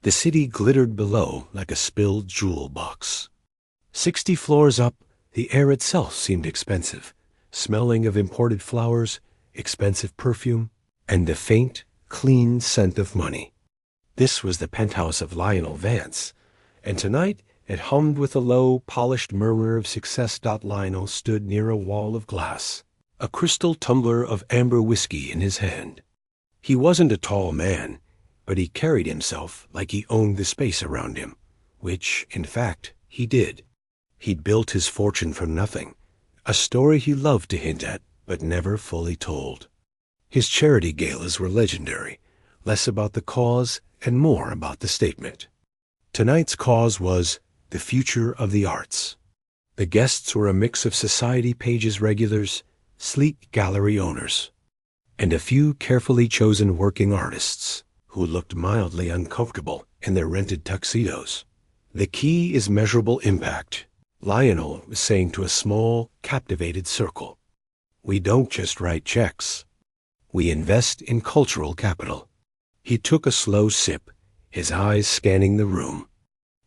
The city glittered below like a spilled jewel box. 60 floors up, the air itself seemed expensive, smelling of imported flowers, expensive perfume, and the faint, clean scent of money. This was the penthouse of Lionel Vance, and tonight it hummed with a low, polished murmur of success. Lionel stood near a wall of glass, a crystal tumbler of amber whiskey in his hand. He wasn't a tall man, but he carried himself like he owned the space around him, which, in fact, he did. He'd built his fortune from nothing, a story he loved to hint at, but never fully told. His charity galas were legendary, less about the cause and more about the statement. Tonight's cause was the future of the arts. The guests were a mix of Society Pages regulars, sleek gallery owners, and a few carefully chosen working artists who looked mildly uncomfortable in their rented tuxedos. The key is measurable impact, Lionel was saying to a small, captivated circle. We don't just write checks. We invest in cultural capital. He took a slow sip, his eyes scanning the room.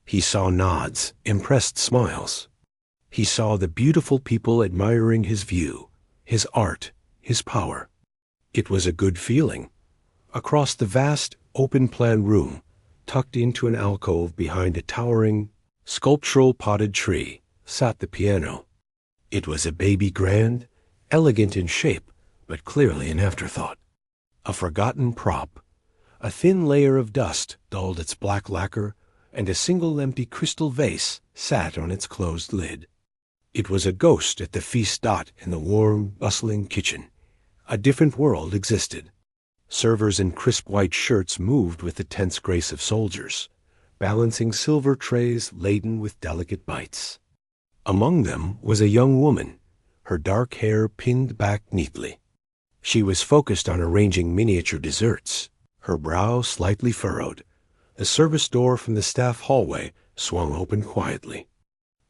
He saw nods, impressed smiles. He saw the beautiful people admiring his view, his art, his power. It was a good feeling. Across the vast, open-plan room, tucked into an alcove behind a towering, sculptural potted tree, sat the piano. It was a baby grand, elegant in shape, but clearly an afterthought. A forgotten prop. A thin layer of dust dulled its black lacquer, and a single empty crystal vase sat on its closed lid. It was a ghost at the feast. In the warm, bustling kitchen. A different world existed. Servers in crisp white shirts moved with the tense grace of soldiers, balancing silver trays laden with delicate bites. Among them was a young woman, her dark hair pinned back neatly. She was focused on arranging miniature desserts, her brow slightly furrowed. The service door from the staff hallway swung open quietly.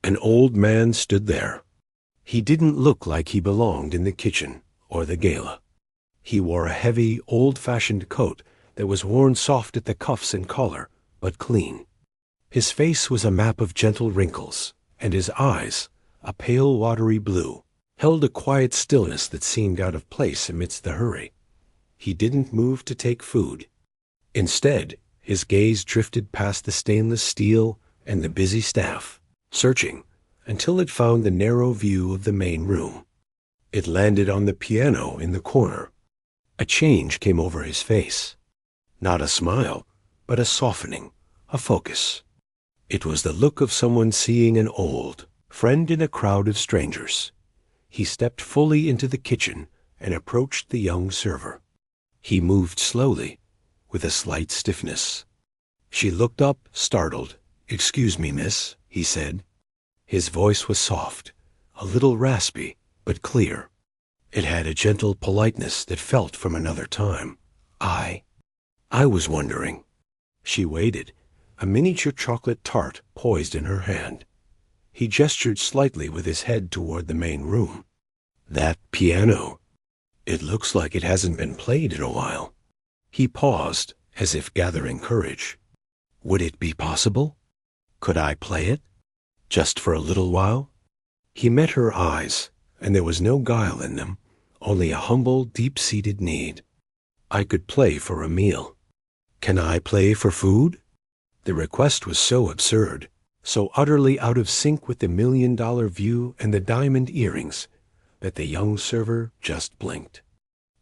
An old man stood there. He didn't look like he belonged in the kitchen or the gala. He wore a heavy, old-fashioned coat that was worn soft at the cuffs and collar, but clean. His face was a map of gentle wrinkles, and his eyes, a pale watery blue, held a quiet stillness that seemed out of place amidst the hurry. He didn't move to take food. Instead, his gaze drifted past the stainless steel and the busy staff, searching until it found the narrow view of the main room. It landed on the piano in the corner. A change came over his face. Not a smile, but a softening, a focus. It was the look of someone seeing an old friend in a crowd of strangers. He stepped fully into the kitchen and approached the young server. He moved slowly, with a slight stiffness. She looked up, startled. "Excuse me, miss," he said. His voice was soft, a little raspy, but clear. It had a gentle politeness that felt from another time. I was wondering." She waited, a miniature chocolate tart poised in her hand. He gestured slightly with his head toward the main room. "That piano. It looks like it hasn't been played in a while." He paused, as if gathering courage. "Would it be possible? Could I play it? Just for a little while?" He met her eyes, and there was no guile in them, only a humble, deep-seated need. "I could play for a meal." "Can I play for food?" The request was so absurd, so utterly out of sync with the million-dollar view and the diamond earrings, that the young server just blinked.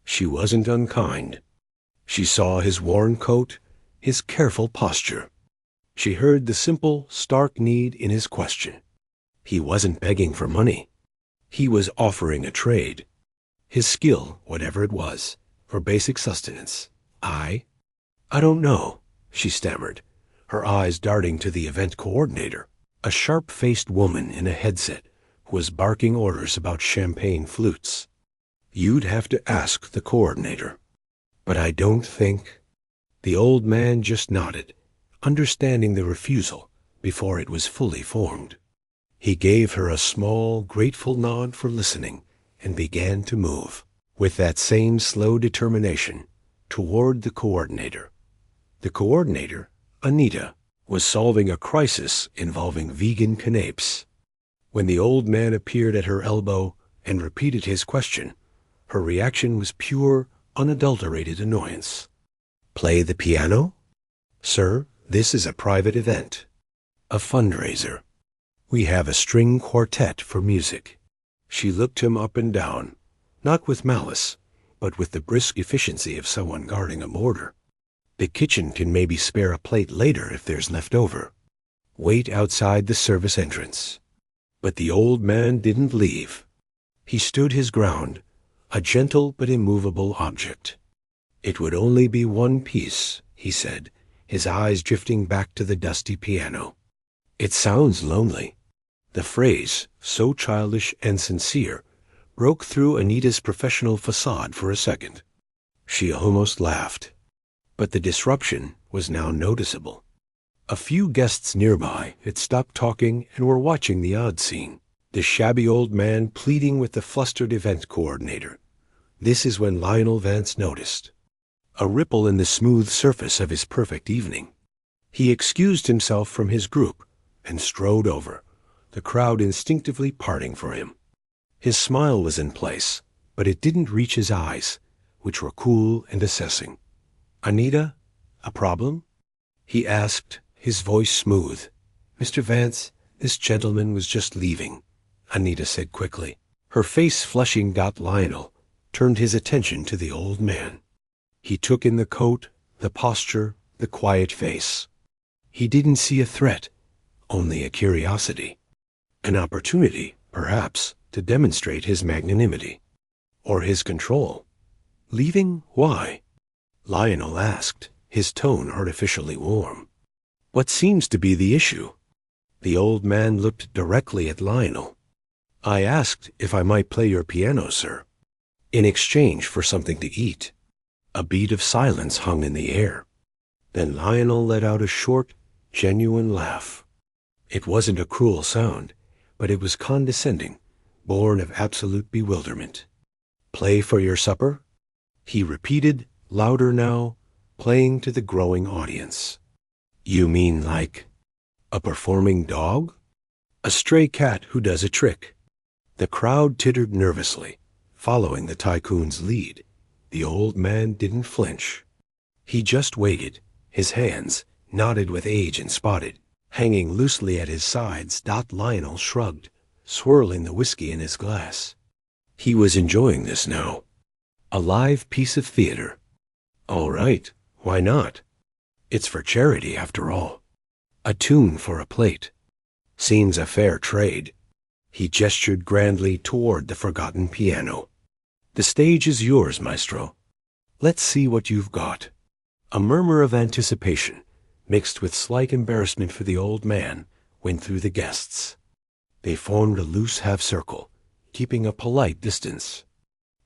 She wasn't unkind. She saw his worn coat, his careful posture. She heard the simple, stark need in his question. He wasn't begging for money. He was offering a trade. His skill, whatever it was, for basic sustenance. I don't know," she stammered, her eyes darting to the event coordinator, a sharp-faced woman in a headset who was barking orders about champagne flutes. "You'd have to ask the coordinator. But I don't think—" The old man just nodded, understanding the refusal before it was fully formed. He gave her a small, grateful nod for listening and began to move, with that same slow determination, toward the coordinator. The coordinator, Anita was solving a crisis involving vegan canapes. When the old man appeared at her elbow and repeated his question, her reaction was pure, unadulterated annoyance. "Play the piano? Sir, this is a private event. A fundraiser. We have a string quartet for music." She looked him up and down, not with malice, but with the brisk efficiency of someone guarding a mortar. "The kitchen can maybe spare a plate later if there's left over. Wait outside the service entrance." But the old man didn't leave. He stood his ground, a gentle but immovable object. "It would only be one piece," he said, his eyes drifting back to the dusty piano. "It sounds lonely." The phrase, so childish and sincere, broke through Anita's professional facade for a second. She almost laughed. But the disruption was now noticeable. A few guests nearby had stopped talking and were watching the odd scene. The shabby old man pleading with the flustered event coordinator. This is when Lionel Vance noticed a ripple in the smooth surface of his perfect evening. He excused himself from his group and strode over, the crowd instinctively parting for him. His smile was in place, but it didn't reach his eyes, which were cool and assessing. "Anita, a problem?" he asked, his voice smooth. "Mr. Vance, this gentleman was just leaving," Anita said quickly. Her face flushing. Lionel turned his attention to the old man. He took in the coat, the posture, the quiet face. He didn't see a threat, only a curiosity. An opportunity, perhaps, to demonstrate his magnanimity. Or his control. "Leaving? Why?" Lionel asked, his tone artificially warm. "What seems to be the issue?" The old man looked directly at Lionel. "I asked if I might play your piano, sir, in exchange for something to eat." A beat of silence hung in the air. Then Lionel let out a short, genuine laugh. It wasn't a cruel sound, but it was condescending, born of absolute bewilderment. "Play for your supper?" he repeated, louder now, playing to the growing audience. "You mean like a performing dog? A stray cat who does a trick?" The crowd tittered nervously, following the Tycoon's lead. The old man didn't flinch. He just waited, his hands, knotted with age and spotted, hanging loosely at his sides. Lionel shrugged, swirling the whiskey in his glass. He was enjoying this now. A live piece of theater. All right, why not? It's for charity, after all. A tune for a plate. Seems a fair trade. He gestured grandly toward the forgotten piano. "The stage is yours, maestro. Let's see what you've got." A murmur of anticipation, mixed with slight embarrassment for the old man, went through the guests. They formed a loose half-circle, keeping a polite distance.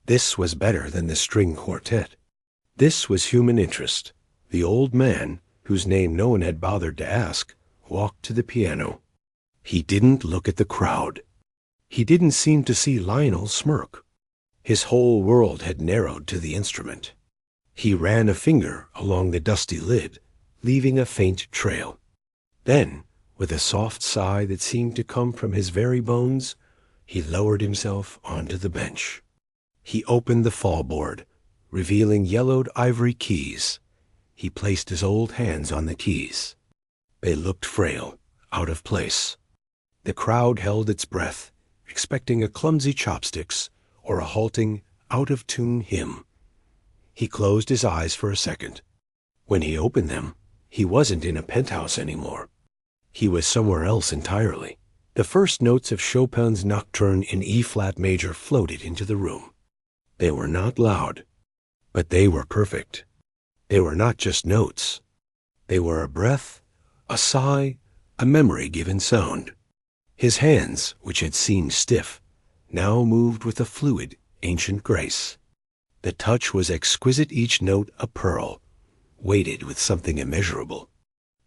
This was better than the string quartet. This was human interest. The old man, whose name no one had bothered to ask, walked to the piano. He didn't look at the crowd. He didn't seem to see Lionel smirk. His whole world had narrowed to the instrument. He ran a finger along the dusty lid, leaving a faint trail. Then, with a soft sigh that seemed to come from his very bones, he lowered himself onto the bench. He opened the fallboard, revealing yellowed ivory keys. He placed his old hands on the keys. They looked frail, out of place. The crowd held its breath, expecting a clumsy chopsticks or a halting, out-of-tune hymn. He closed his eyes for a second. When he opened them, he wasn't in a penthouse anymore. He was somewhere else entirely. The first notes of Chopin's Nocturne in E-flat major floated into the room. They were not loud, but they were perfect. They were not just notes. They were a breath, a sigh, a memory-given sound. His hands, which had seemed stiff, now moved with a fluid, ancient grace. The touch was exquisite, each note a pearl, weighted with something immeasurable.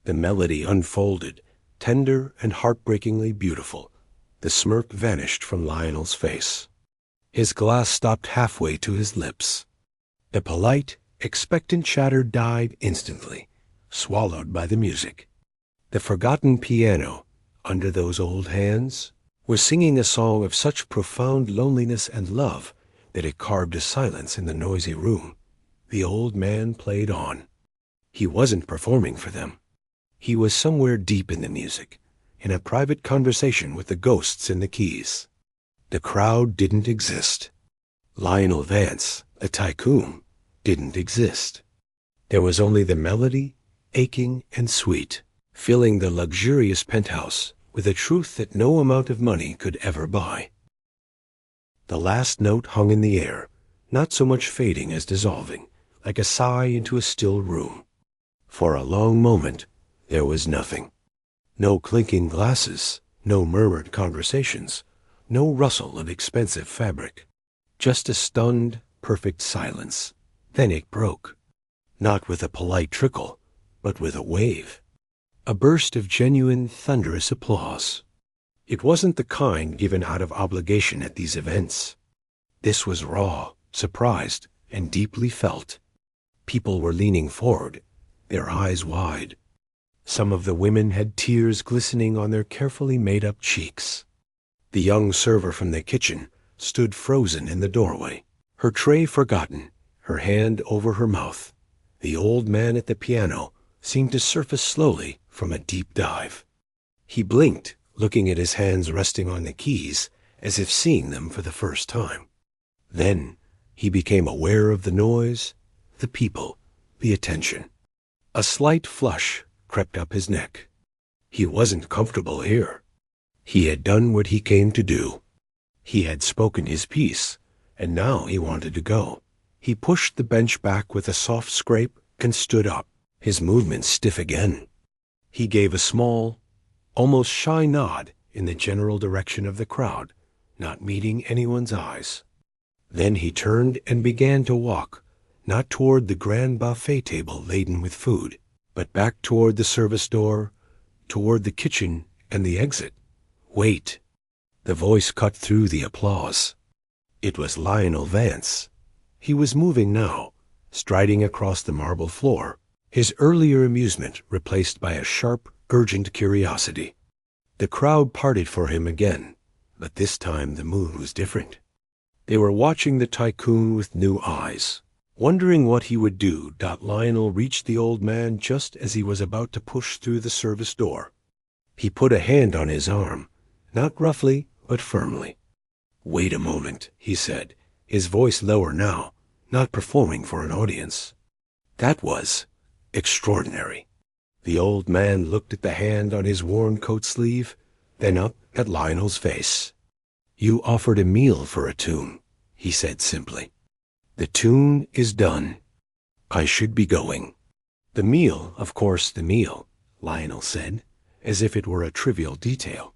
The melody unfolded, tender and heartbreakingly beautiful. The smirk vanished from Lionel's face. His glass stopped halfway to his lips. The polite, expectant chatter died instantly, swallowed by the music. The forgotten piano, under those old hands, was singing a song of such profound loneliness and love that it carved a silence in the noisy room. The old man played on. He wasn't performing for them. He was somewhere deep in the music, in a private conversation with the ghosts in the keys. The crowd didn't exist. Lionel Vance, the Tycoon, didn't exist. There was only the melody, aching and sweet, filling the luxurious penthouse with a truth that no amount of money could ever buy. The last note hung in the air, not so much fading as dissolving, like a sigh into a still room. For a long moment, there was nothing. No clinking glasses, no murmured conversations, no rustle of expensive fabric. Just a stunned, perfect silence. Then it broke. Not with a polite trickle, but with a wave. A burst of genuine, thunderous applause. It wasn't the kind given out of obligation at these events. This was raw, surprised, and deeply felt. People were leaning forward, their eyes wide. Some of the women had tears glistening on their carefully made-up cheeks. The young server from the kitchen stood frozen in the doorway, her tray forgotten, her hand over her mouth. The old man at the piano seemed to surface slowly from a deep dive. He blinked, looking at his hands resting on the keys, as if seeing them for the first time. Then he became aware of the noise, the people, the attention. A slight flush crept up his neck. He wasn't comfortable here. He had done what he came to do. He had spoken his piece, and now he wanted to go. He pushed the bench back with a soft scrape and stood up, his movements stiff again. He gave a small, almost shy nod in the general direction of the crowd, not meeting anyone's eyes. Then he turned and began to walk, not toward the grand buffet table laden with food, but back toward the service door, toward the kitchen and the exit. Wait. The voice cut through the applause. It was Lionel Vance. He was moving now, striding across the marble floor, his earlier amusement replaced by a sharp, urgent curiosity. The crowd parted for him again, but this time the mood was different. They were watching the Tycoon with new eyes, wondering what he would do. Lionel reached the old man just as he was about to push through the service door. He put a hand on his arm, not roughly, but firmly. "Wait a moment," he said, his voice lower now, not performing for an audience. That was extraordinary. The old man looked at the hand on his worn coat sleeve, then up at Lionel's face. "You offered a meal for a tune," he said simply. "The tune is done. I should be going." "The meal, of course, the meal," Lionel said, as if it were a trivial detail.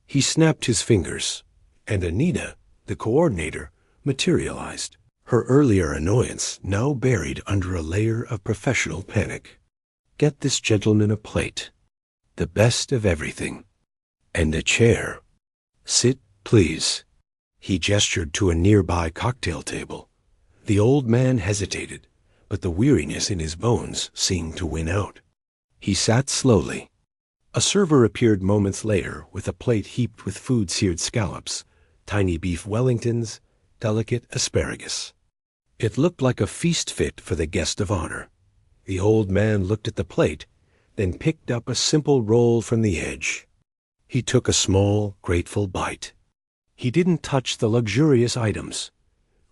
He snapped his fingers, and Anita, the coordinator, materialized, her earlier annoyance now buried under a layer of professional panic. "Get this gentleman a plate, the best of everything, and a chair. Sit, please." He gestured to a nearby cocktail table. The old man hesitated, but the weariness in his bones seemed to win out. He sat slowly. A server appeared moments later with a plate heaped with food-seared scallops, tiny beef Wellingtons, delicate asparagus. It looked like a feast fit for the guest of honor. The old man looked at the plate, then picked up a simple roll from the edge. He took a small, grateful bite. He didn't touch the luxurious items.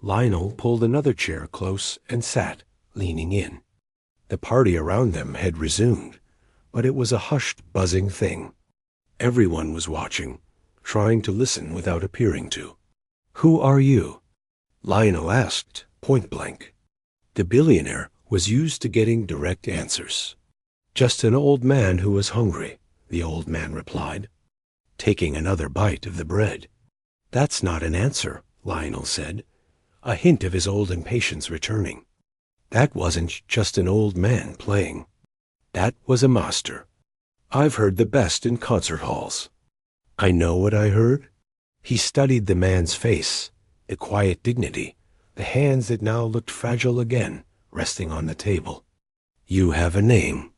Lionel pulled another chair close and sat, leaning in. The party around them had resumed, but it was a hushed, buzzing thing. Everyone was watching, trying to listen without appearing to. "Who are you?" Lionel asked, point blank. The billionaire was used to getting direct answers. "Just an old man who was hungry," the old man replied, taking another bite of the bread. "That's not an answer," Lionel said, a hint of his old impatience returning. "That wasn't just an old man playing. That was a master. I've heard the best in concert halls." "I know what I heard?" He studied the man's face, the quiet dignity, the hands that now looked fragile again, resting on the table. "You have a name."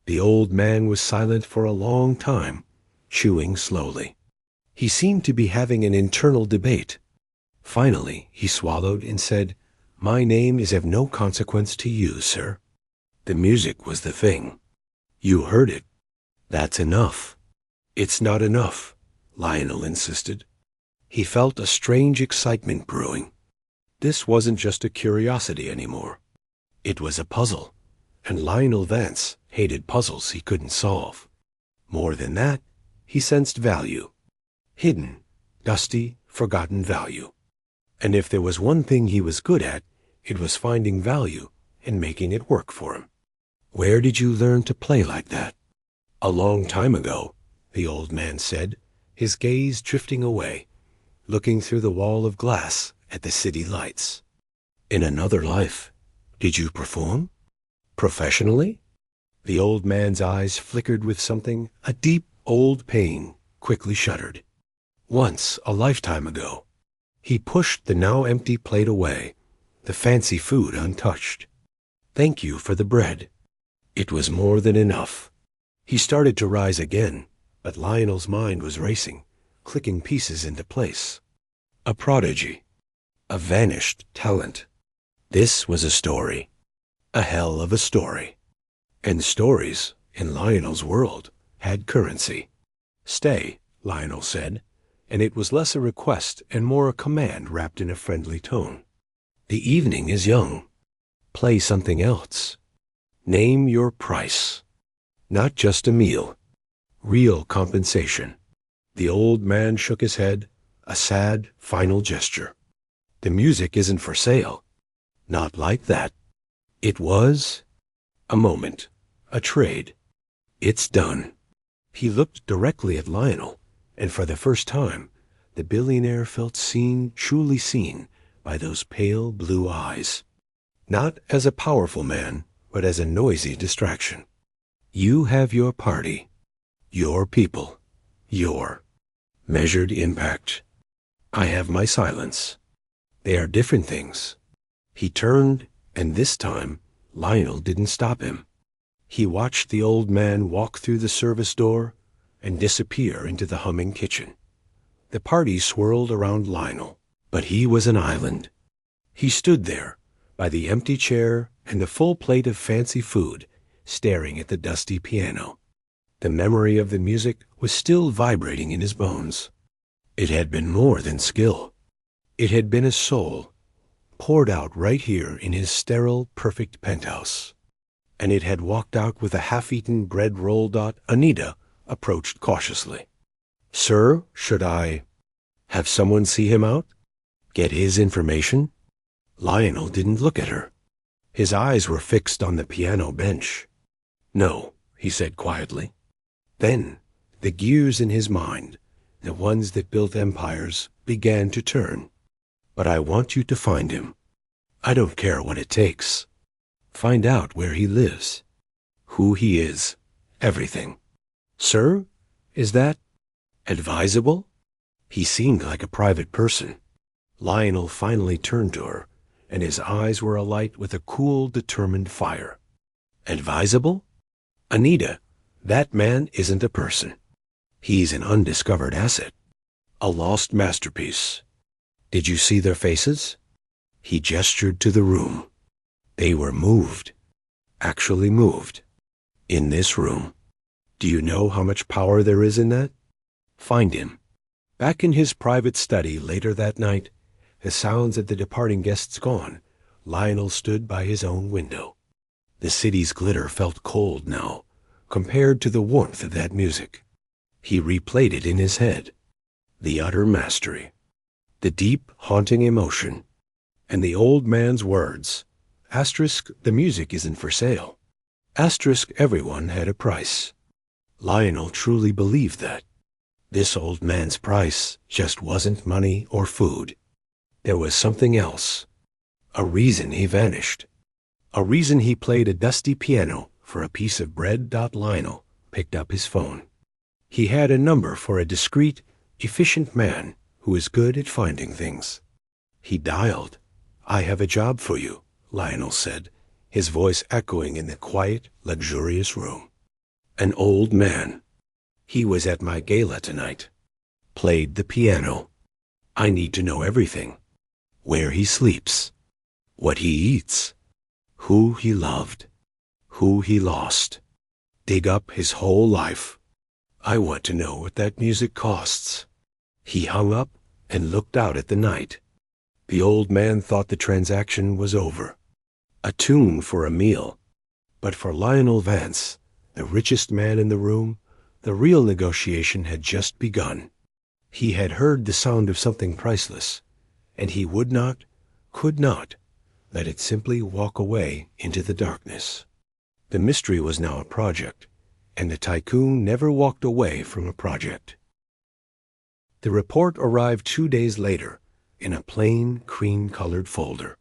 The old man was silent for a long time, chewing slowly. He seemed to be having an internal debate. Finally, he swallowed and said, "My name is of no consequence to you, sir. The music was the thing. You heard it. That's enough." "It's not enough," Lionel insisted. He felt a strange excitement brewing. This wasn't just a curiosity anymore. It was a puzzle, and Lionel Vance hated puzzles he couldn't solve. More than that, he sensed value. Hidden, dusty, forgotten value. And if there was one thing he was good at, it was finding value and making it work for him. "Where did you learn to play like that?" "A long time ago," the old man said, his gaze drifting away, looking through the wall of glass at the city lights. "In another life. Did you perform? Professionally?" The old man's eyes flickered with something, a deep, old pain, quickly shuddered. "Once, a lifetime ago." He pushed the now empty plate away, the fancy food untouched. "Thank you for the bread." It was more than enough. He started to rise again, but Lionel's mind was racing, clicking pieces into place. A prodigy. A vanished talent. This was a story. A hell of a story. And stories, in Lionel's world, had currency. "Stay," Lionel said, and it was less a request and more a command wrapped in a friendly tone. "The evening is young. Play something else. Name your price. Not just a meal. Real compensation." The old man shook his head, a sad, final gesture. "The music isn't for sale." "Not like that." "It was?" "A moment. A trade. It's done." He looked directly at Lionel, and for the first time, the billionaire felt seen, truly seen, by those pale blue eyes. Not as a powerful man, but as a noisy distraction. "You have your party. Your people. Your measured impact. I have my silence. They are different things." He turned, and this time, Lionel didn't stop him. He watched the old man walk through the service door and disappear into the humming kitchen. The party swirled around Lionel, but he was an island. He stood there, by the empty chair and the full plate of fancy food, staring at the dusty piano. The memory of the music was still vibrating in his bones. It had been more than skill. It had been a soul, poured out right here in his sterile, perfect penthouse. And it had walked out with a half-eaten bread roll. Anita approached cautiously. "Sir, should I have someone see him out? Get his information?" Lionel didn't look at her. His eyes were fixed on the piano bench. "No," he said quietly. Then, the gears in his mind, the ones that built empires, began to turn. "But I want you to find him. I don't care what it takes. Find out where he lives, who he is, everything." "Sir, is that advisable?" He seemed like a private person. Lionel finally turned to her, and his eyes were alight with a cool, determined fire. "Advisable? Anita, that man isn't a person. He's an undiscovered asset. A lost masterpiece. Did you see their faces?" He gestured to the room. "They were moved. Actually moved. In this room. Do you know how much power there is in that? Find him." Back in his private study later that night, the sounds of the departing guests gone, Lionel stood by his own window. The city's glitter felt cold now, compared to the warmth of that music. He replayed it in his head. The utter mastery. The deep, haunting emotion. And the old man's words. Asterisk, the music isn't for sale. Asterisk, everyone had a price. Lionel truly believed that. This old man's price just wasn't money or food. There was something else. A reason he vanished. A reason he played a dusty piano for a piece of bread. Lionel picked up his phone. He had a number for a discreet, efficient man who is good at finding things. He dialed. "I have a job for you," Lionel said, his voice echoing in the quiet, luxurious room. An old man. He was at my gala tonight. Played the piano. I need to know everything. Where he sleeps. What he eats. Who he loved. Who he lost. Dig up his whole life. I want to know what that music costs. He hung up and looked out at the night. The old man thought the transaction was over. A tune for a meal. But for Lionel Vance, the richest man in the room, the real negotiation had just begun. He had heard the sound of something priceless, and he would not, could not, let it simply walk away into the darkness. The mystery was now a project, and the Tycoon never walked away from a project. The report arrived 2 days later in a plain, cream-colored folder.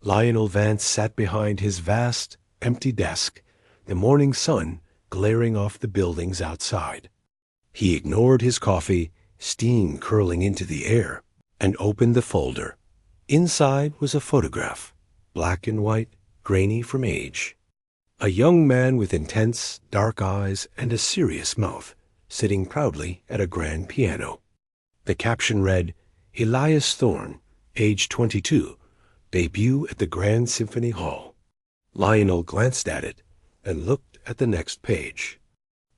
Lionel Vance sat behind his vast, empty desk, the morning sun glaring off the buildings outside. He ignored his coffee, steam curling into the air, and opened the folder. Inside was a photograph, black and white, grainy from age. A young man with intense, dark eyes and a serious mouth, sitting proudly at a grand piano. The caption read, Elias Thorne, age 22, debut at the Grand Symphony Hall. Lionel glanced at it and looked at the next page.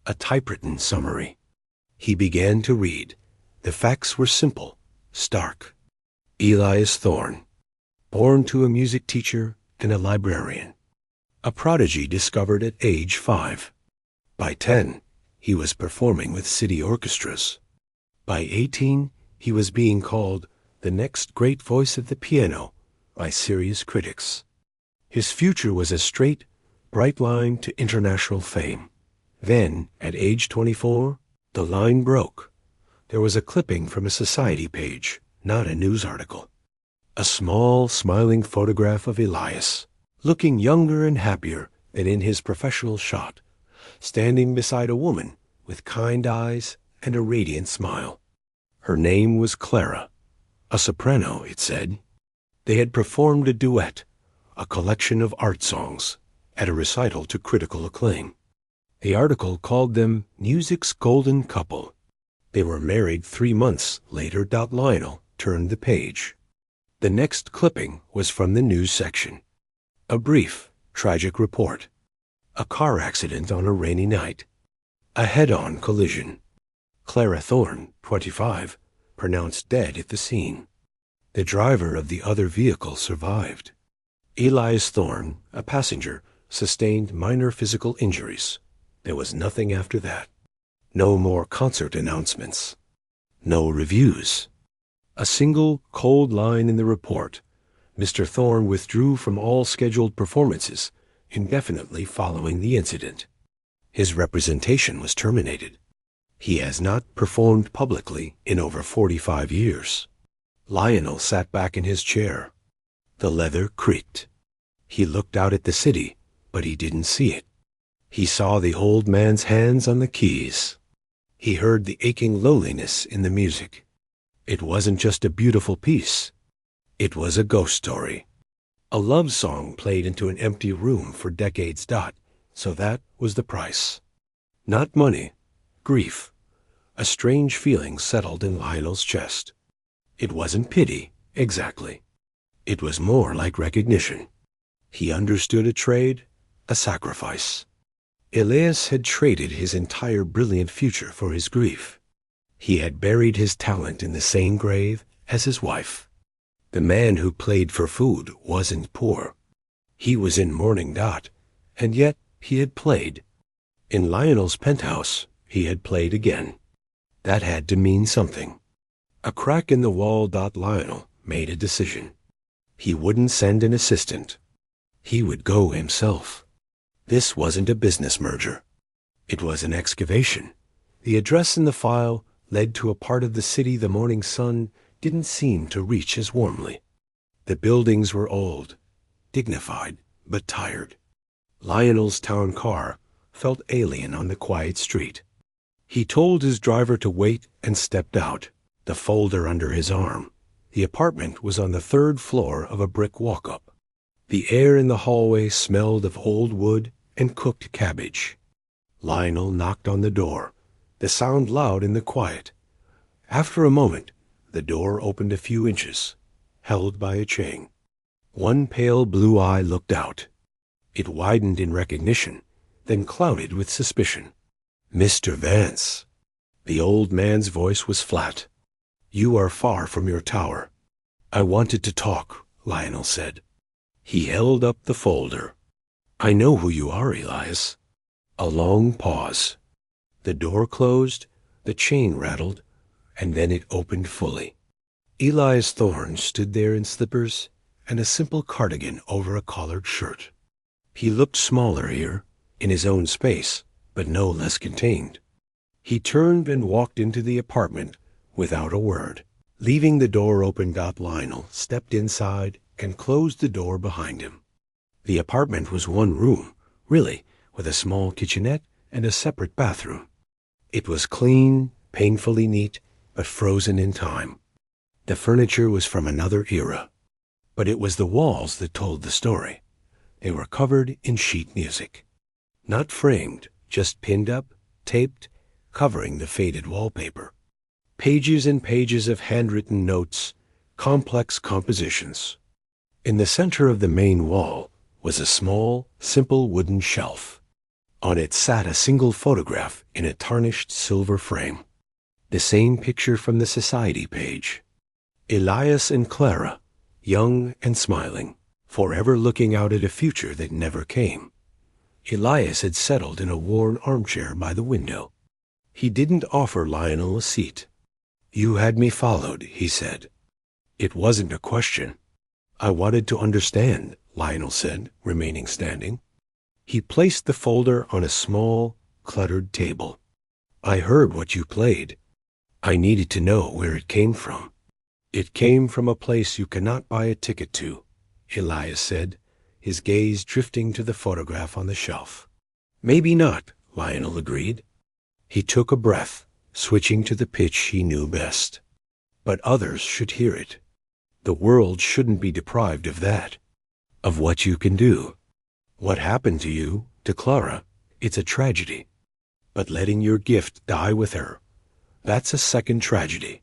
A typewritten summary. He began to read. The facts were simple, stark. Elias Thorne, born to a music teacher and a librarian. A prodigy discovered at age 5. By 10, he was performing with city orchestras. By 18, he was being called the next great voice of the piano by serious critics. His future was a straight, bright line to international fame. Then, at age 24, the line broke. There was a clipping from a society page, not a news article. A small, smiling photograph of Elias, looking younger and happier than in his professional shot, standing beside a woman with kind eyes and a radiant smile. Her name was Clara, a soprano, it said. They had performed a duet, a collection of art songs, at a recital to critical acclaim. The article called them music's golden couple. They were married 3 months later. Lionel turned the page. The next clipping was from the news section. A brief, tragic report. A car accident on a rainy night. A head-on collision. Clara Thorne, 25, pronounced dead at the scene. The driver of the other vehicle survived. Elias Thorne, a passenger, sustained minor physical injuries. There was nothing after that. No more concert announcements. No reviews. A single cold line in the report. Mr. Thorne withdrew from all scheduled performances indefinitely following the incident. His representation was terminated. He has not performed publicly in over 45 years. Lionel sat back in his chair. The leather creaked. He looked out at the city, but he didn't see it. He saw the old man's hands on the keys. He heard the aching loneliness in the music. It wasn't just a beautiful piece. It was a ghost story. A love song played into an empty room for decades. So that was the price. Not money, grief. A strange feeling settled in Lionel's chest. It wasn't pity, exactly. It was more like recognition. He understood a trade, a sacrifice. Elias had traded his entire brilliant future for his grief. He had buried his talent in the same grave as his wife. The man who played for food wasn't poor. He was in mourning. And yet he had played. In Lionel's penthouse, he had played again. That had to mean something. A crack in the wall. Lionel made a decision. He wouldn't send an assistant. He would go himself. This wasn't a business merger. It was an excavation. The address in the file led to a part of the city the morning sun didn't seem to reach as warmly. The buildings were old, dignified, but tired. Lionel's town car felt alien on the quiet street. He told his driver to wait and stepped out, the folder under his arm. The apartment was on the 3rd floor of a brick walk-up. The air in the hallway smelled of old wood and cooked cabbage. Lionel knocked on the door, the sound loud in the quiet. After a moment, the door opened a few inches, held by a chain. One pale blue eye looked out. It widened in recognition, then clouded with suspicion. "Mr. Vance." The old man's voice was flat. "You are far from your tower." "I wanted to talk," Lionel said. He held up the folder. "I know who you are, Elias." A long pause. The door closed, the chain rattled, and then it opened fully. Elias Thorne stood there in slippers and a simple cardigan over a collared shirt. He looked smaller here, in his own space, but no less contained. He turned and walked into the apartment without a word. Leaving the door open, Lionel stepped inside and closed the door behind him. The apartment was one room, really, with a small kitchenette and a separate bathroom. It was clean, painfully neat, but frozen in time. The furniture was from another era, but it was the walls that told the story. They were covered in sheet music. Not framed, just pinned up, taped, covering the faded wallpaper. Pages and pages of handwritten notes, complex compositions. In the center of the main wall was a small, simple wooden shelf. On it sat a single photograph in a tarnished silver frame. The same picture from the society page. Elias and Clara, young and smiling, forever looking out at a future that never came. Elias had settled in a worn armchair by the window. He didn't offer Lionel a seat. "You had me followed," he said. "It wasn't a question. I wanted to understand," Lionel said, remaining standing. He placed the folder on a small, cluttered table. "I heard what you played. I needed to know where it came from." "It came from a place you cannot buy a ticket to," Elias said, his gaze drifting to the photograph on the shelf. "Maybe not," Lionel agreed. He took a breath, switching to the pitch he knew best. "But others should hear it. The world shouldn't be deprived of that, of what you can do. What happened to you, to Clara, it's a tragedy. But letting your gift die with her, that's a second tragedy."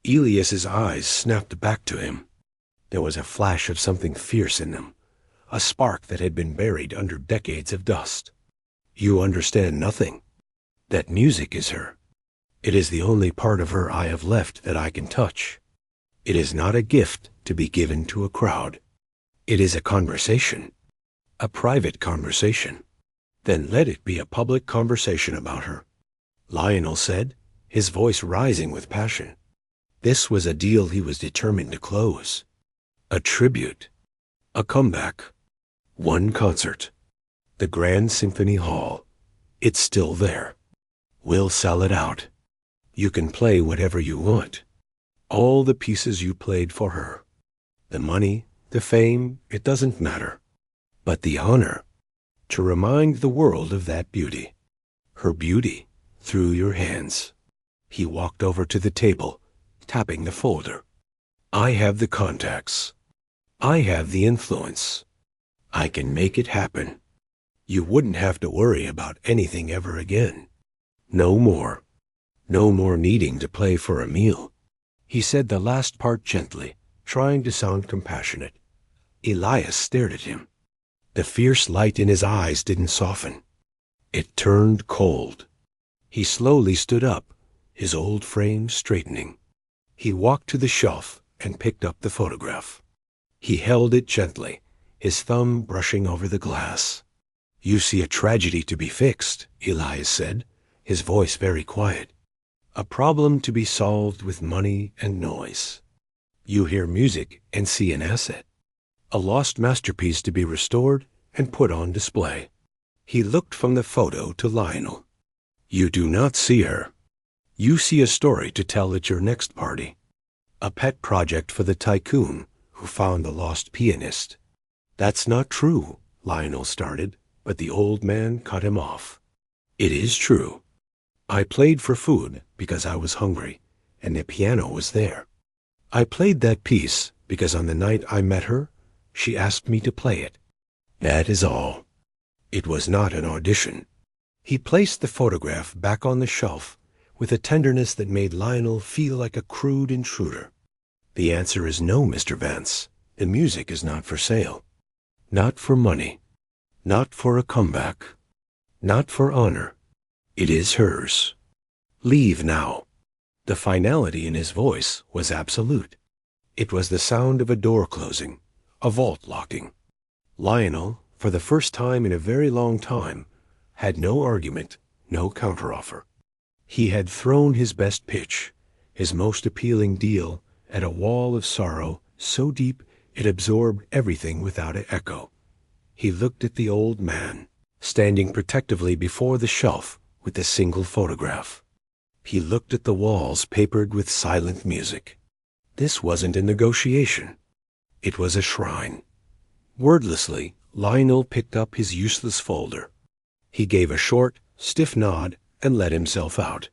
Elias's eyes snapped back to him. There was a flash of something fierce in them, a spark that had been buried under decades of dust. "You understand nothing. That music is her. It is the only part of her I have left that I can touch. It is not a gift to be given to a crowd. It is a conversation, a private conversation. Then let it be a public conversation about her," Lionel said, his voice rising with passion. This was a deal he was determined to close. A tribute, a comeback, one concert. The Grand Symphony Hall. It's still there. We'll sell it out. You can play whatever you want. All the pieces you played for her. The money, the fame, it doesn't matter. But the honor, to remind the world of that beauty. Her beauty, through your hands. He walked over to the table, tapping the folder. "I have the contacts. I have the influence. I can make it happen. You wouldn't have to worry about anything ever again. No more. No more needing to play for a meal." He said the last part gently, trying to sound compassionate. Elias stared at him. The fierce light in his eyes didn't soften. It turned cold. He slowly stood up, his old frame straightening. He walked to the shelf and picked up the photograph. He held it gently, his thumb brushing over the glass. "You see a tragedy to be fixed," Elias said, his voice very quiet. "A problem to be solved with money and noise. You hear music and see an asset. A lost masterpiece to be restored and put on display." He looked from the photo to Lionel. "You do not see her. You see a story to tell at your next party. A pet project for the Tycoon who found the lost pianist." "That's not true," Lionel started, but the old man cut him off. "It is true. I played for food because I was hungry, and the piano was there. I played that piece because on the night I met her, she asked me to play it. That is all. It was not an audition. He placed the photograph back on the shelf with a tenderness that made Lionel feel like a crude intruder. The answer is no, Mr. Vance. The music is not for sale. Not for money. Not for a comeback. Not for honor. It is hers. Leave now. The finality in his voice was absolute. It was the sound of a door closing, a vault locking. Lionel, for the first time in a very long time, had no argument, no counteroffer. He had thrown his best pitch, his most appealing deal, at a wall of sorrow so deep it absorbed everything without an echo. He looked at the old man, standing protectively before the shelf with a single photograph. He looked at the walls papered with silent music. This wasn't a negotiation. It was a shrine. Wordlessly, Lionel picked up his useless folder. He gave a short, stiff nod and let himself out.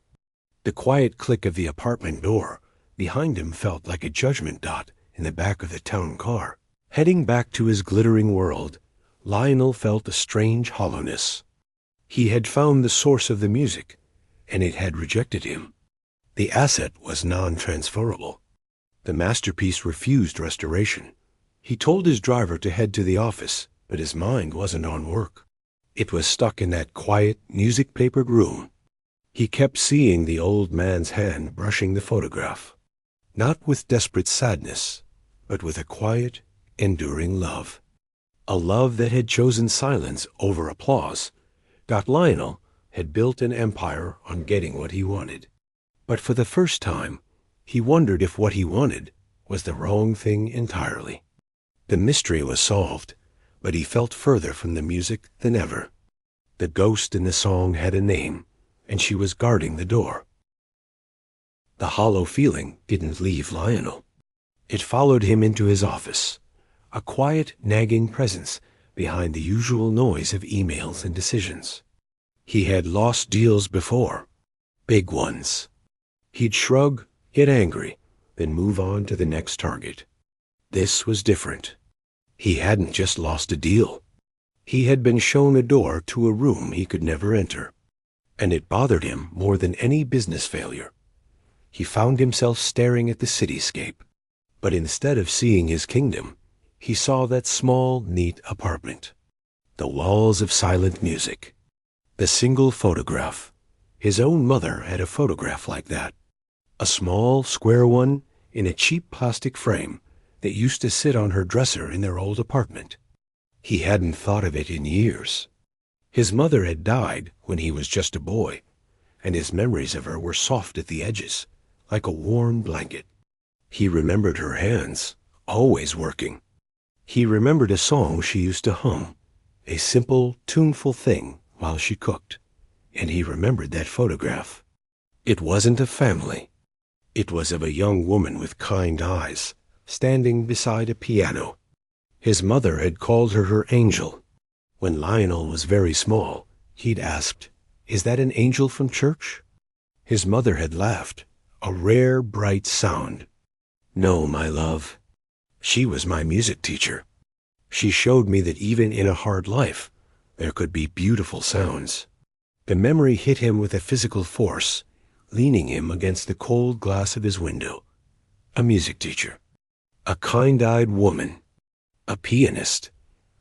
The quiet click of the apartment door behind him felt like a judgment dot in the back of the town car. Heading back to his glittering world, Lionel felt a strange hollowness. He had found the source of the music, and it had rejected him. The asset was non-transferable. The masterpiece refused restoration. He told his driver to head to the office, but his mind wasn't on work. It was stuck in that quiet, music-papered room. He kept seeing the old man's hand brushing the photograph, not with desperate sadness, but with a quiet, enduring love. A love that had chosen silence over applause. Lionel had built an empire on getting what he wanted. But for the first time, he wondered if what he wanted was the wrong thing entirely. The mystery was solved, but he felt further from the music than ever. The ghost in the song had a name, and she was guarding the door. The hollow feeling didn't leave Lionel. It followed him into his office, a quiet, nagging presence behind the usual noise of emails and decisions. He had lost deals before, big ones. He'd shrug, get angry, then move on to the next target. This was different. He hadn't just lost a deal. He had been shown a door to a room he could never enter, and it bothered him more than any business failure. He found himself staring at the cityscape, but instead of seeing his kingdom, he saw that small, neat apartment. The walls of silent music. The single photograph. His own mother had a photograph like that. A small, square one in a cheap plastic frame that used to sit on her dresser in their old apartment. He hadn't thought of it in years. His mother had died when he was just a boy, and his memories of her were soft at the edges, like a warm blanket. He remembered her hands, always working. He remembered a song she used to hum, a simple, tuneful thing while she cooked, and he remembered that photograph. It wasn't a family. It was of a young woman with kind eyes, standing beside a piano. His mother had called her her angel. When Lionel was very small, he'd asked, "Is that an angel from church?" His mother had laughed, a rare, bright sound. "No, my love. She was my music teacher. She showed me that even in a hard life, there could be beautiful sounds." The memory hit him with a physical force, leaning him against the cold glass of his window. A music teacher. A kind-eyed woman. A pianist.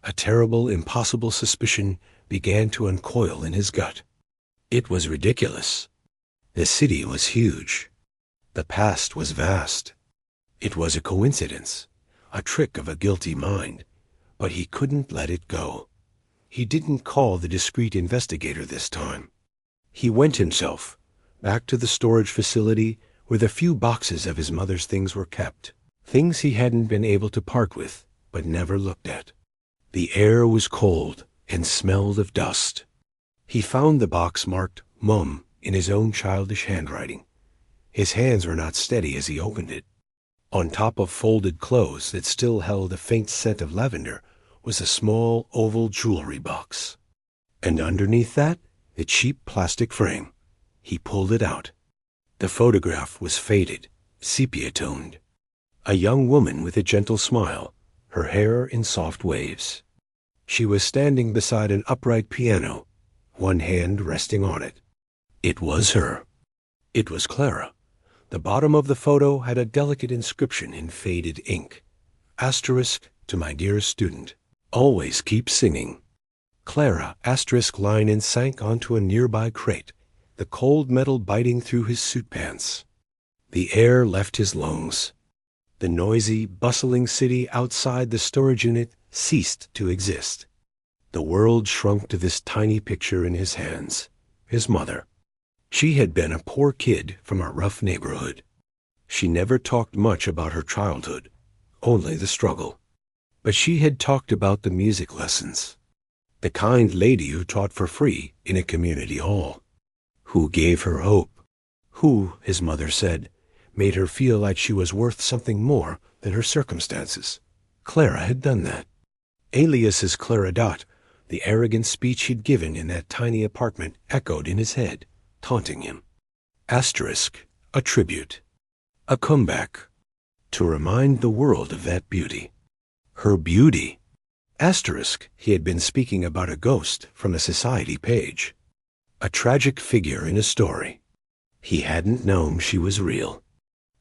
A terrible, impossible suspicion began to uncoil in his gut. It was ridiculous. The city was huge. The past was vast. It was a coincidence, a trick of a guilty mind, but he couldn't let it go. He didn't call the discreet investigator this time. He went himself, back to the storage facility where the few boxes of his mother's things were kept, things he hadn't been able to part with, but never looked at. The air was cold and smelled of dust. He found the box marked Mum in his own childish handwriting. His hands were not steady as he opened it. On top of folded clothes that still held a faint scent of lavender was a small oval jewelry box. And underneath that, the cheap plastic frame. He pulled it out. The photograph was faded, sepia-toned. A young woman with a gentle smile, her hair in soft waves. She was standing beside an upright piano, one hand resting on it. It was her. It was Clara. The bottom of the photo had a delicate inscription in faded ink. Asterisk to my dearest student. Always keep singing. Clara, asterisk line, and sank onto a nearby crate, the cold metal biting through his suit pants. The air left his lungs. The noisy, bustling city outside the storage unit ceased to exist. The world shrunk to this tiny picture in his hands. His mother. She had been a poor kid from a rough neighborhood. She never talked much about her childhood, only the struggle. But she had talked about the music lessons. The kind lady who taught for free in a community hall. Who gave her hope. Who, his mother said, made her feel like she was worth something more than her circumstances. Clara had done that. Alias's Clara Dot, the arrogant speech he'd given in that tiny apartment, echoed in his head, taunting him. Asterisk, a tribute. A comeback. To remind the world of that beauty. Her beauty. Asterisk, he had been speaking about a ghost from a society page. A tragic figure in a story. He hadn't known she was real.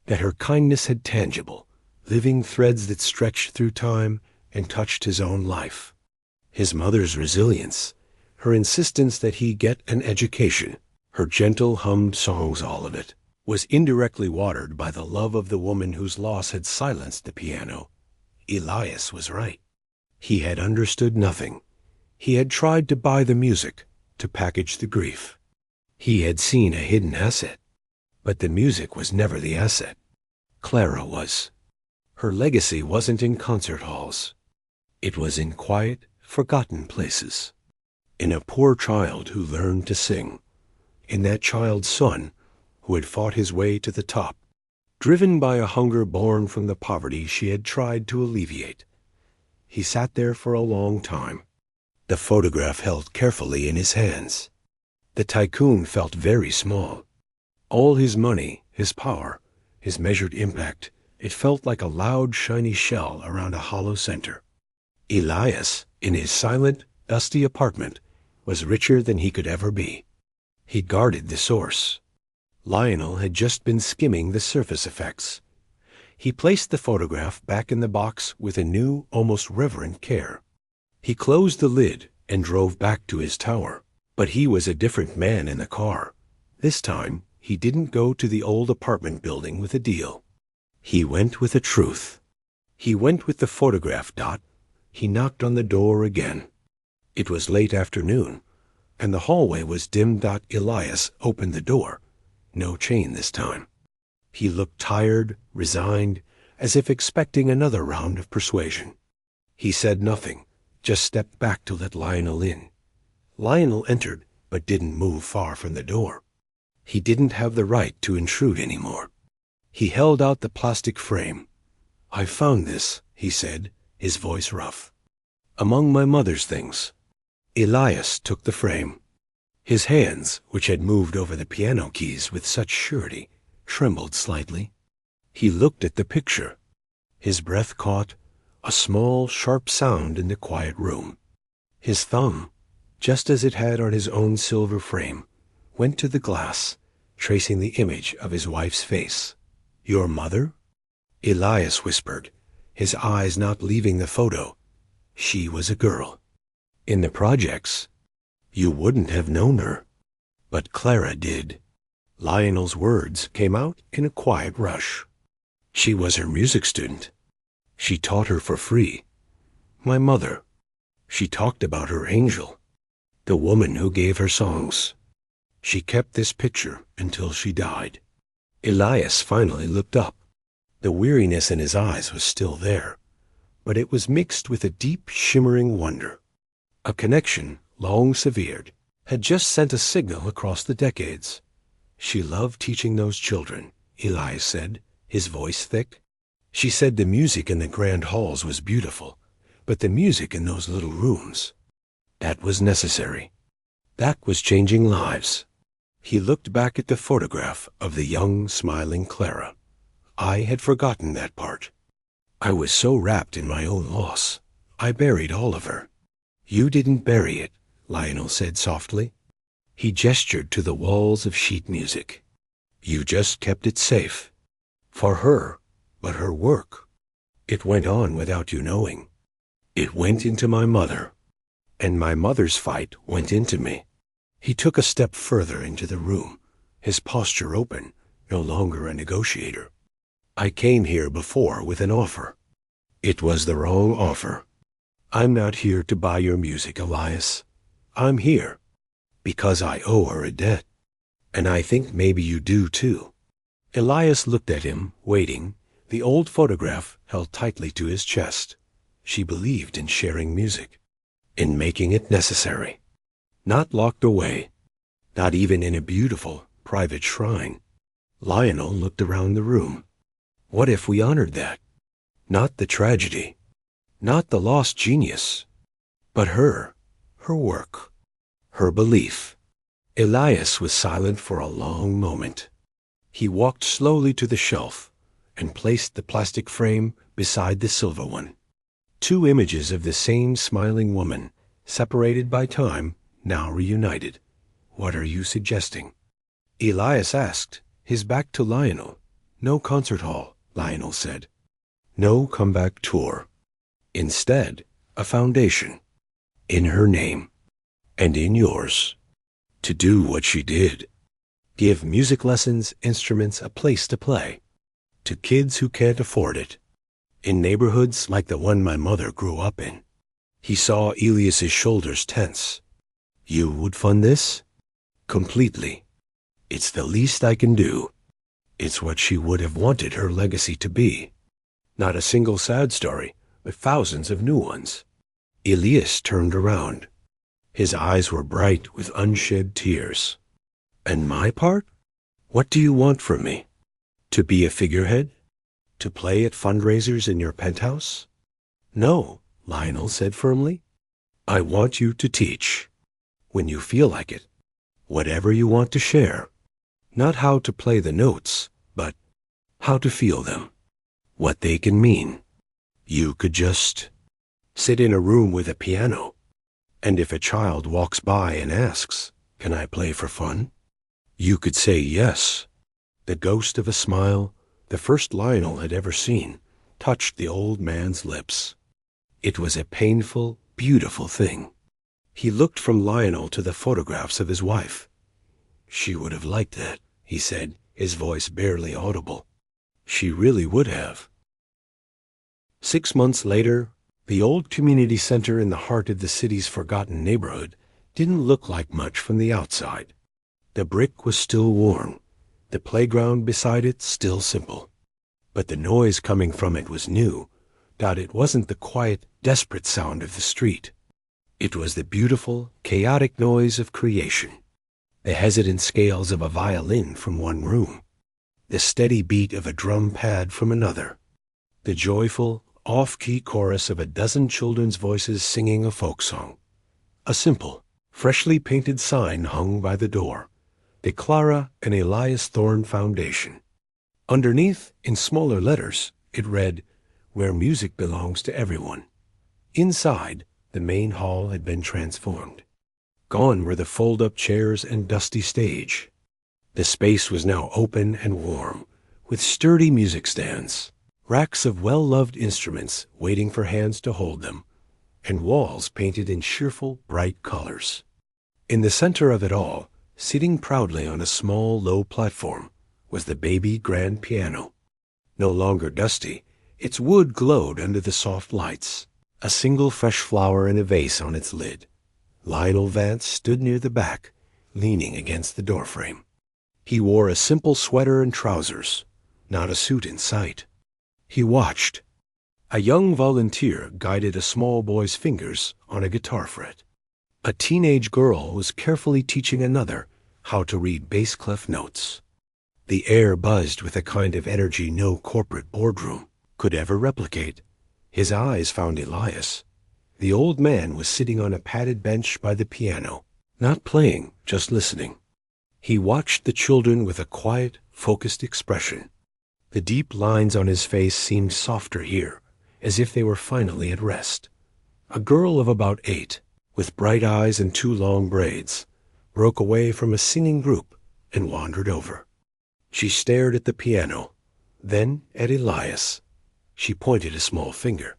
That her kindness had tangible, living threads that stretched through time and touched his own life. His mother's resilience, her insistence that he get an education, her gentle hummed songs, all of it, was indirectly watered by the love of the woman whose loss had silenced the piano. Elias was right. He had understood nothing. He had tried to buy the music, to package the grief. He had seen a hidden asset. But the music was never the asset. Clara was. Her legacy wasn't in concert halls. It was in quiet, forgotten places. In a poor child who learned to sing. In that child's son who had fought his way to the top, driven by a hunger born from the poverty she had tried to alleviate. He sat there for a long time, the photograph held carefully in his hands. The Tycoon felt very small. All his money, his power, his measured impact, it felt like a loud, shiny shell around a hollow center. Elias, in his silent, dusty apartment, was richer than he could ever be. He guarded the source. Lionel had just been skimming the surface effects. He placed the photograph back in the box with a new, almost reverent care. He closed the lid and drove back to his tower. But he was a different man in the car. This time, he didn't go to the old apartment building with a deal. He went with a truth. He went with the photograph. He knocked on the door again. It was late afternoon, and the hallway was dim. Elias opened the door. No chain this time. He looked tired, resigned, as if expecting another round of persuasion. He said nothing, just stepped back to let Lionel in. Lionel entered, but didn't move far from the door. He didn't have the right to intrude anymore. He held out the plastic frame. "I found this," he said, his voice rough. "Among my mother's things." Elias took the frame. His hands, which had moved over the piano keys with such surety, trembled slightly. He looked at the picture. His breath caught a small, sharp sound in the quiet room. His thumb, just as it had on his own silver frame, went to the glass, tracing the image of his wife's face. "Your mother?" Elias whispered, his eyes not leaving the photo. "She was a girl. In the projects, you wouldn't have known her. But Clara did." Lionel's words came out in a quiet rush. "She was her music student. She taught her for free. My mother. She talked about her angel, the woman who gave her songs. She kept this picture until she died." Elias finally looked up. The weariness in his eyes was still there, but it was mixed with a deep, shimmering wonder. A connection, long severed, had just sent a signal across the decades. "She loved teaching those children," Elias said, his voice thick. "She said the music in the grand halls was beautiful, but the music in those little rooms, that was necessary. That was changing lives." He looked back at the photograph of the young, smiling Clara. "I had forgotten that part. I was so wrapped in my own loss. I buried all of her." "You didn't bury it," Lionel said softly. He gestured to the walls of sheet music. You just kept it safe. For her, but her work. It went on without you knowing. It went into my mother. And my mother's fight went into me. He took a step further into the room, his posture open, no longer a negotiator. I came here before with an offer. It was the wrong offer. I'm not here to buy your music, Elias. I'm here because I owe her a debt. And I think maybe you do too. Elias looked at him, waiting, the old photograph held tightly to his chest. She believed in sharing music, in making it necessary. Not locked away, not even in a beautiful, private shrine. Lionel looked around the room. What if we honored that? Not the tragedy, not the lost genius, but her work, her belief. Elias was silent for a long moment. He walked slowly to the shelf and placed the plastic frame beside the silver one. Two images of the same smiling woman, separated by time, now reunited. What are you suggesting? Elias asked, his back to Lionel. No concert hall, Lionel said. No comeback tour. Instead, a foundation. In her name. And in yours. To do what she did. Give music lessons, instruments, a place to play. To kids who can't afford it. In neighborhoods like the one my mother grew up in. He saw Elias's shoulders tense. You would fund this? Completely. It's the least I can do. It's what she would have wanted her legacy to be. Not a single sad story, but thousands of new ones. Elias turned around. His eyes were bright with unshed tears. And my part? What do you want from me? To be a figurehead? To play at fundraisers in your penthouse? No, Lionel said firmly. I want you to teach. When you feel like it. Whatever you want to share. Not how to play the notes, but how to feel them. What they can mean. You could just sit in a room with a piano. And if a child walks by and asks, "Can I play for fun?" You could say yes. The ghost of a smile, the first Lionel had ever seen, touched the old man's lips. It was a painful, beautiful thing. He looked from Lionel to the photographs of his wife. She would have liked that, he said, his voice barely audible. She really would have. 6 months later, the old community center in the heart of the city's forgotten neighborhood didn't look like much from the outside. The brick was still worn, the playground beside it still simple. But the noise coming from it was new, that it wasn't the quiet, desperate sound of the street. It was the beautiful, chaotic noise of creation. The hesitant scales of a violin from one room. The steady beat of a drum pad from another. The joyful, off-key chorus of a dozen children's voices singing a folk song. A simple, freshly painted sign hung by the door. The Clara and Elias Thorne Foundation. Underneath, in smaller letters, it read, "Where music belongs to everyone." Inside, the main hall had been transformed. Gone were the fold-up chairs and dusty stage. The space was now open and warm, with sturdy music stands, racks of well-loved instruments waiting for hands to hold them, and walls painted in cheerful, bright colors. In the center of it all, sitting proudly on a small, low platform, was the baby grand piano. No longer dusty, its wood glowed under the soft lights. A single fresh flower in a vase on its lid. Lionel Vance stood near the back, leaning against the doorframe. He wore a simple sweater and trousers, not a suit in sight. He watched. A young volunteer guided a small boy's fingers on a guitar fret. A teenage girl was carefully teaching another how to read bass clef notes. The air buzzed with a kind of energy no corporate boardroom could ever replicate. His eyes found Elias. The old man was sitting on a padded bench by the piano, not playing, just listening. He watched the children with a quiet, focused expression. The deep lines on his face seemed softer here, as if they were finally at rest. A girl of about 8, with bright eyes and 2 long braids, broke away from a singing group and wandered over. She stared at the piano, then at Elias. She pointed a small finger.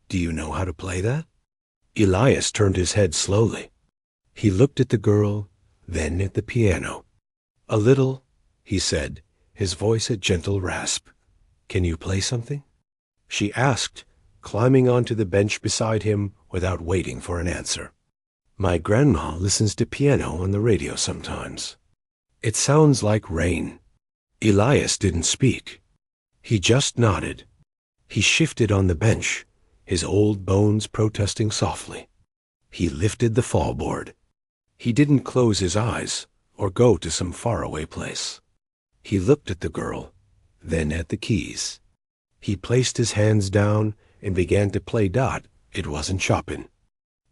"Do you know how to play that?" Elias turned his head slowly. He looked at the girl, then at the piano. "A little," he said, his voice a gentle rasp. "Can you play something?" She asked, climbing onto the bench beside him without waiting for an answer. "My grandma listens to piano on the radio sometimes. It sounds like rain." Elias didn't speak. He just nodded. He shifted on the bench, his old bones protesting softly. He lifted the fallboard. He didn't close his eyes or go to some faraway place. He looked at the girl, then at the keys. He placed his hands down and began to play Dot. It wasn't Chopin.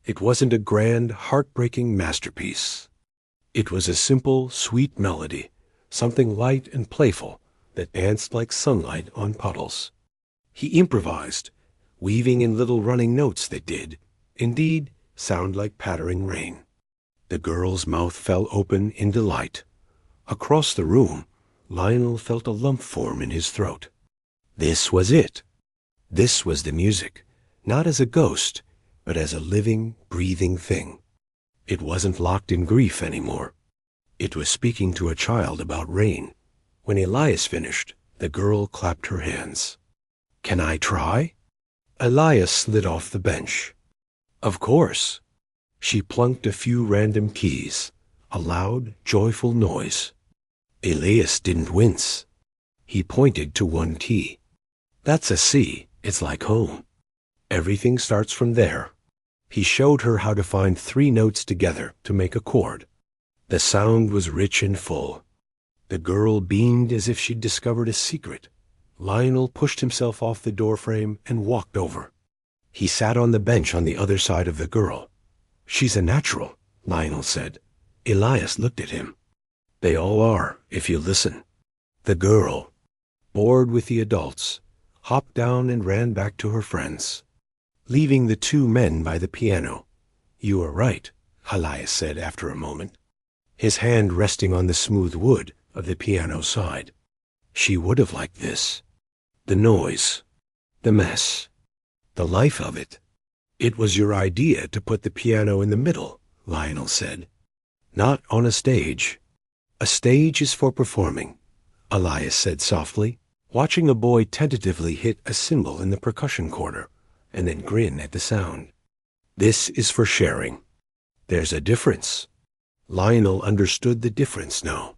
It wasn't a grand, heartbreaking masterpiece. It was a simple, sweet melody, something light and playful that danced like sunlight on puddles. He improvised, weaving in little running notes that did, indeed, sound like pattering rain. The girl's mouth fell open in delight. Across the room, Lionel felt a lump form in his throat. This was it. This was the music, not as a ghost, but as a living, breathing thing. It wasn't locked in grief anymore. It was speaking to a child about rain. When Elias finished, the girl clapped her hands. "Can I try?" Elias slid off the bench. "Of course." She plunked a few random keys, a loud, joyful noise. Elias didn't wince. He pointed to one key. "That's a C. It's like home. Everything starts from there." He showed her how to find 3 notes together to make a chord. The sound was rich and full. The girl beamed as if she'd discovered a secret. Lionel pushed himself off the doorframe and walked over. He sat on the bench on the other side of the girl. "She's a natural," Lionel said. Elias looked at him. "They all are, if you listen." The girl, bored with the adults, hopped down and ran back to her friends, leaving the 2 men by the piano. "You are right," Elias said after a moment, his hand resting on the smooth wood of the piano side. "She would have liked this. The noise, the mess, the life of it." "It was your idea to put the piano in the middle," Lionel said. "Not on a stage. A stage is for performing," Elias said softly, watching a boy tentatively hit a cymbal in the percussion corner and then grin at the sound. "This is for sharing. There's a difference." Lionel understood the difference now.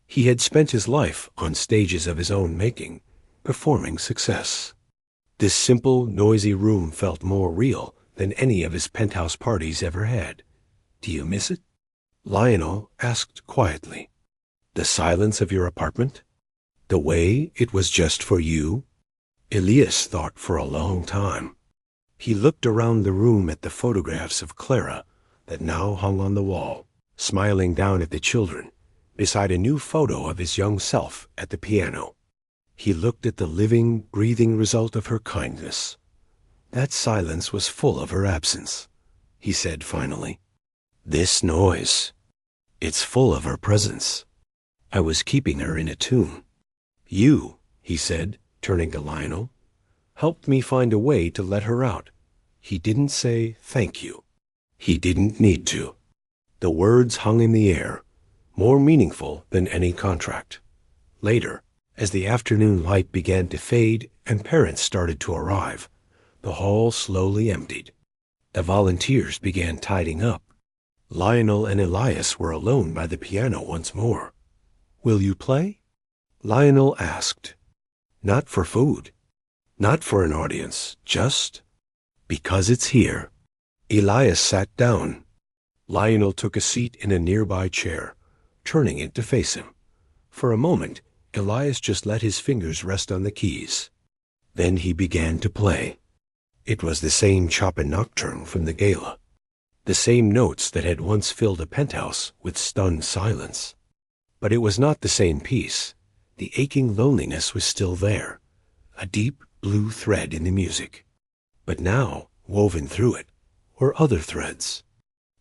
He had spent his life on stages of his own making, performing success. This simple, noisy room felt more real than any of his penthouse parties ever had. "Do you miss it?" Lionel asked quietly. "The silence of your apartment? The way it was just for you?" Elias thought for a long time. He looked around the room at the photographs of Clara that now hung on the wall, smiling down at the children, beside a new photo of his young self at the piano. He looked at the living, breathing result of her kindness. That silence was full of her absence, he said finally. "This noise, it's full of her presence. I was keeping her in a tune. You," he said, turning to Lionel, "helped me find a way to let her out." He didn't say thank you. He didn't need to. The words hung in the air, more meaningful than any contract. Later, as the afternoon light began to fade and parents started to arrive, the hall slowly emptied. The volunteers began tidying up. Lionel and Elias were alone by the piano once more. "Will you play?" Lionel asked. Not for food, not for an audience, just because it's here. Elias sat down. Lionel took a seat in a nearby chair, turning it to face him. For a moment, Elias just let his fingers rest on the keys. Then he began to play. It was the same Chopin nocturne from the gala, the same notes that had once filled a penthouse with stunned silence. But it was not the same piece. The aching loneliness was still there, a deep blue thread in the music. But now, woven through it, were other threads.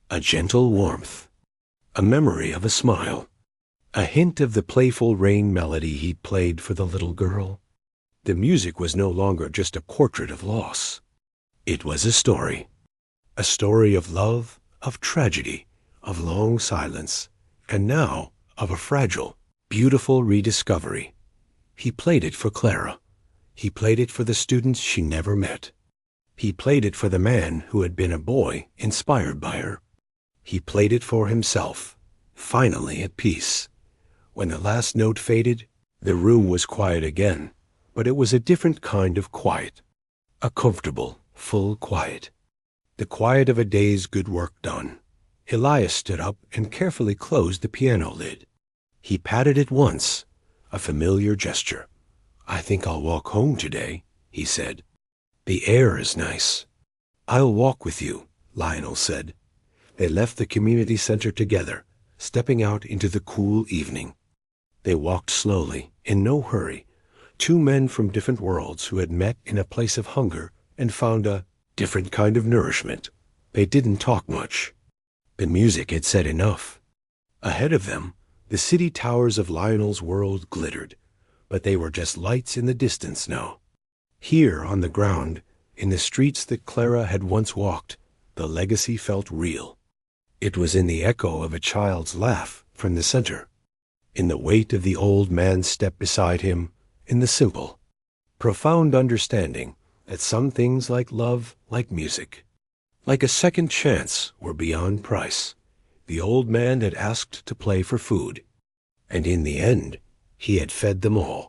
A gentle warmth, a memory of a smile, a hint of the playful rain melody he'd played for the little girl. The music was no longer just a portrait of loss. It was a story of love, of tragedy, of long silence, and now of a fragile, beautiful rediscovery. He played it for Clara. He played it for the students she never met. He played it for the man who had been a boy inspired by her. He played it for himself, finally at peace. When the last note faded, the room was quiet again, but it was a different kind of quiet. A comfortable, full quiet. The quiet of a day's good work done. Elias stood up and carefully closed the piano lid. He patted it once, a familiar gesture. "I think I'll walk home today," he said. "The air is nice." "I'll walk with you," Lionel said. They left the community center together, stepping out into the cool evening. They walked slowly, in no hurry, two men from different worlds who had met in a place of hunger and found a different kind of nourishment. They didn't talk much. The music had said enough. Ahead of them, the city towers of Lionel's world glittered, but they were just lights in the distance now. Here on the ground, in the streets that Clara had once walked, the legacy felt real. It was in the echo of a child's laugh from the center, in the weight of the old man's step beside him, in the simple, profound understanding that some things like love, like music, like a second chance, were beyond price. The old man had asked to play for food, and in the end, he had fed them all.